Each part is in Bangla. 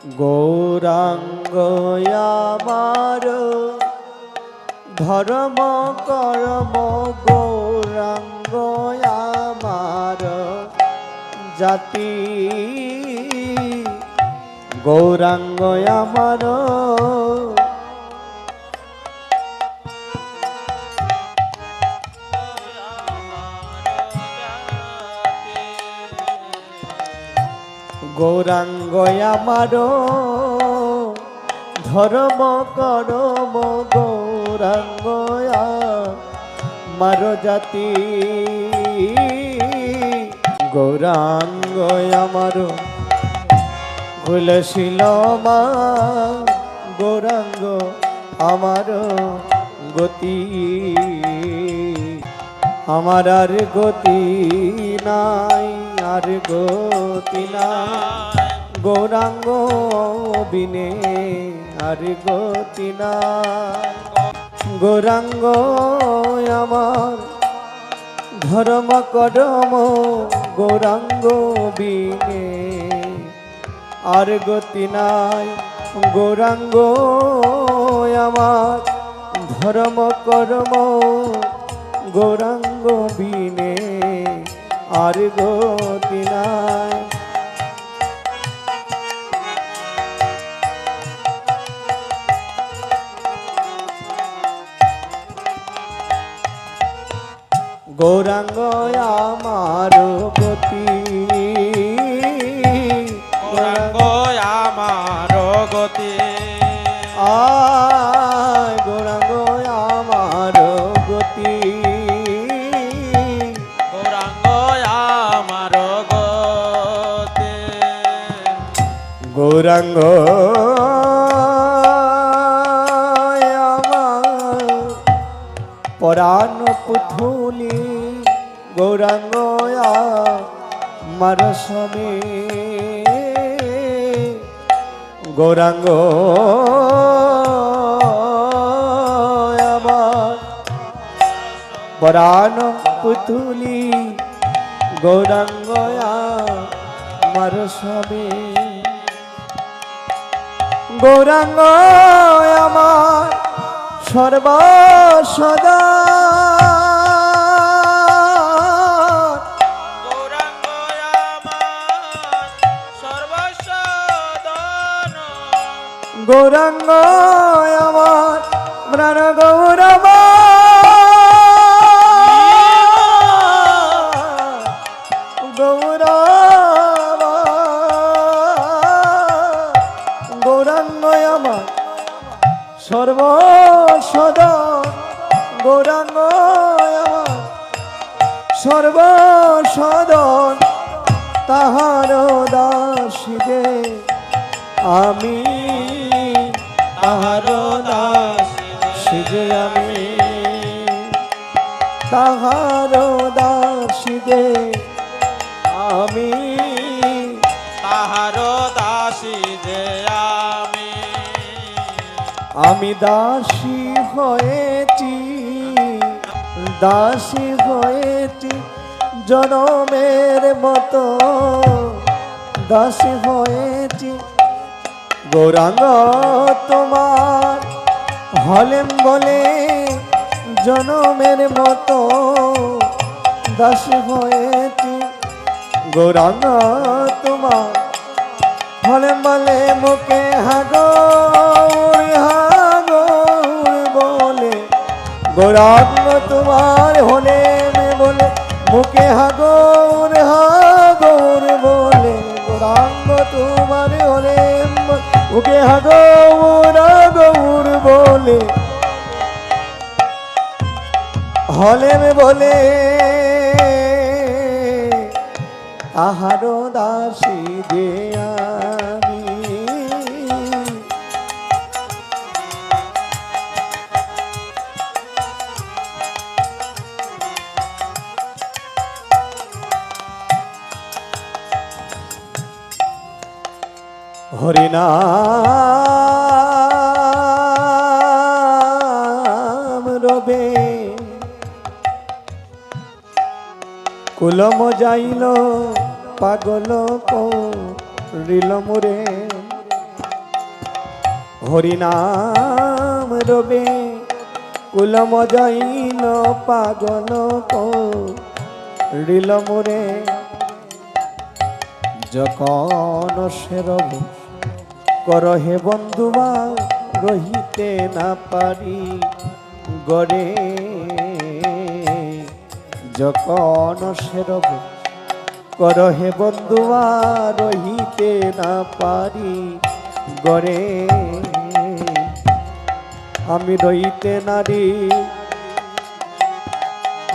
গৌরাঙ্গ আমার ধর্ম কর্ম, গৌরাঙ্গ আমার জাতি, গৌরাঙ্গ আমার গৌরাঙ্গ আমার ধর্ম করম, গৌরাঙ্গ আমার জাতি, গৌরাঙ্গ আমার কুলশীল মা, গৌরাঙ্গ আমার গতি, আমার আর গতি নাই, আর গতি নাই, গৌরাঙ্গ বিনে আর গতি নাই, গৌরাঙ্গ আমার ধর্ম করম, গৌরাঙ্গ বিনে আর গতি নাই, গৌরাঙ্গ আমার ধর্ম করম, গৌরাঙ্গ বিনে আর গতি নাই। গৌরাঙ্গ আমার গতি, গৌরাঙ্গ আমার গতি, আয় গৌরাঙ্গ আমার গতি, গৌরাঙ্গ আমার গতি, গৌরাঙ্গ আমার পরাণ পুথুলি, গৌরাঙ্গ আমার স্বামী, গৌরাঙ্গ আমার পরাণ পুতুলি, গৌরাঙ্গ আমার স্বামী, গৌরাঙ্গ আমার সর্বসদা, গৌরাঙ্গ আমার সর্বসদন, গৌরাঙ্গ আমার প্রাণ গৌরব, গৌরব, গৌরাঙ্গ আমার সর্বসদন, গৌরাঙ্গ আমার সর্বসদন, তাহার দাসীদে আমি, তাহার দাসীদে আমি, তাহার দাসীদে আমি, তাহার দাসী যে আমি দাসী হয়েছি, দাসী হয়েছি জনমের মতো, দাসী হয়েছি গৌরাঙ্গ তোমার হলেম বলে, জনমের মতো দাসী হয়েছি গৌরাঙ্গ তোমার হলেম বলে, মুখে হাগর হাগর বলে, গৌরাঙ্গ তোমার হলেম বলে, মুখে হাগর হাগর বলে, গৌরাঙ্গ তোমার হলেম মুখে হাগর হাগর বলে, হলেম বলে তাহার দাসী যে আমি, হরিনাম রবে কুলম যাইল পাগল করিল মোরে হরিনাম রবে কুলম জৈন পাগল করিল মোরে যখন সে রব করহে বন্ধুবা রহিতে না পারি গরে যখন সে রব করহে বন্ধুয়া রহিতে না পারি গরে আমি রহিতে নারী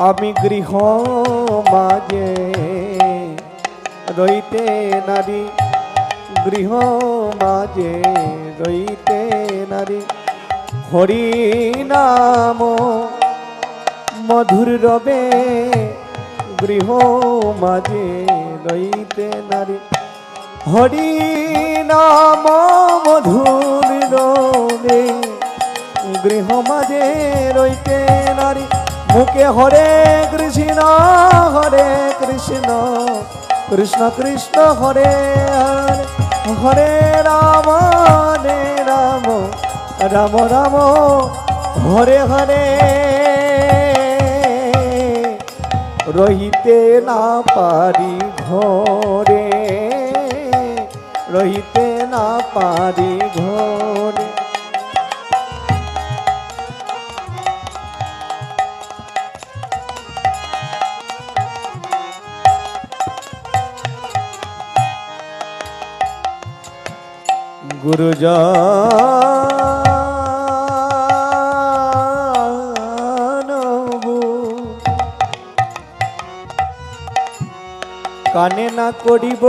আমি গৃহ মাঝে রহিতে নারী গৃহ মাঝে রহিতে নারী হরি নাম মধুর রবে গৃহ মাঝে রইতে নারী হরি নাম মধুর রবে গৃহ মাঝে রইতে নারী মুখে হরে কৃষ্ণ কৃষ্ণ কৃষ্ণ হরে হরে হরে রাম রাম রাম হরে হরে রহিতে না পারি ঘরে রহিতে না পারি ঘরে গুরুজন কানে না করিব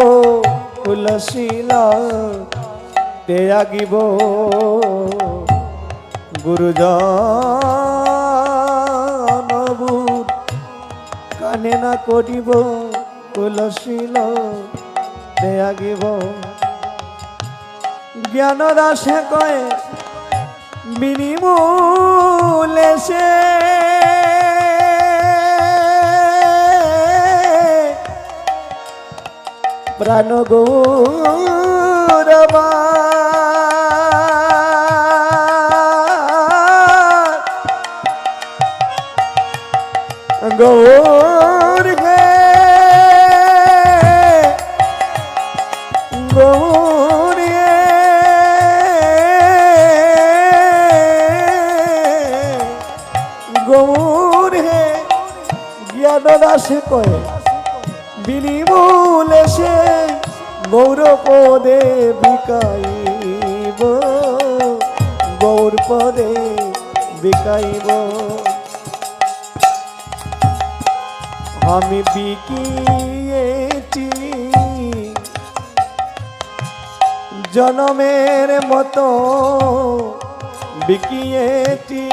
তুলসীল ত্যাগিব গুরুজন কানে না করিব তুলসীল ত্যাগিব জ্ঞান দাসে কয়ে বিনিমূলে সে প্রাণ গৌরবা গৌর হে গৌর গৌর হে জ্ঞান দাসে কয়ে বিনিমূলে সে গৌর পদে বিকাইব গৌর পদে বিকাইব আমি বিকিয়েছি জনমের মতো বিকিয়েছি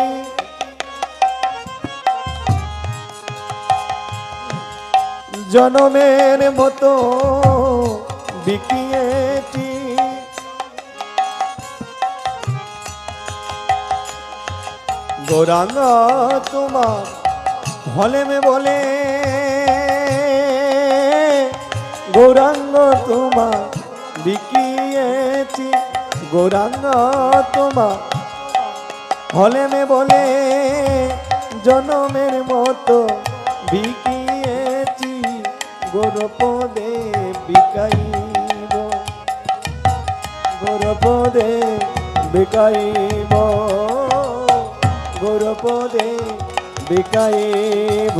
জনমের মতো বিকিয়েছি গৌরাঙ্গ তোমার হলে মে বলে গৌরাঙ্গ তোমার বিকিয়েছি গৌরাঙ্গ তোমার হলে মে বলে জনমের মতো বিকিয়েছি গৌরপদে বিকাইব গৌরপদে বিকাইব গৌরপদে বিকাইব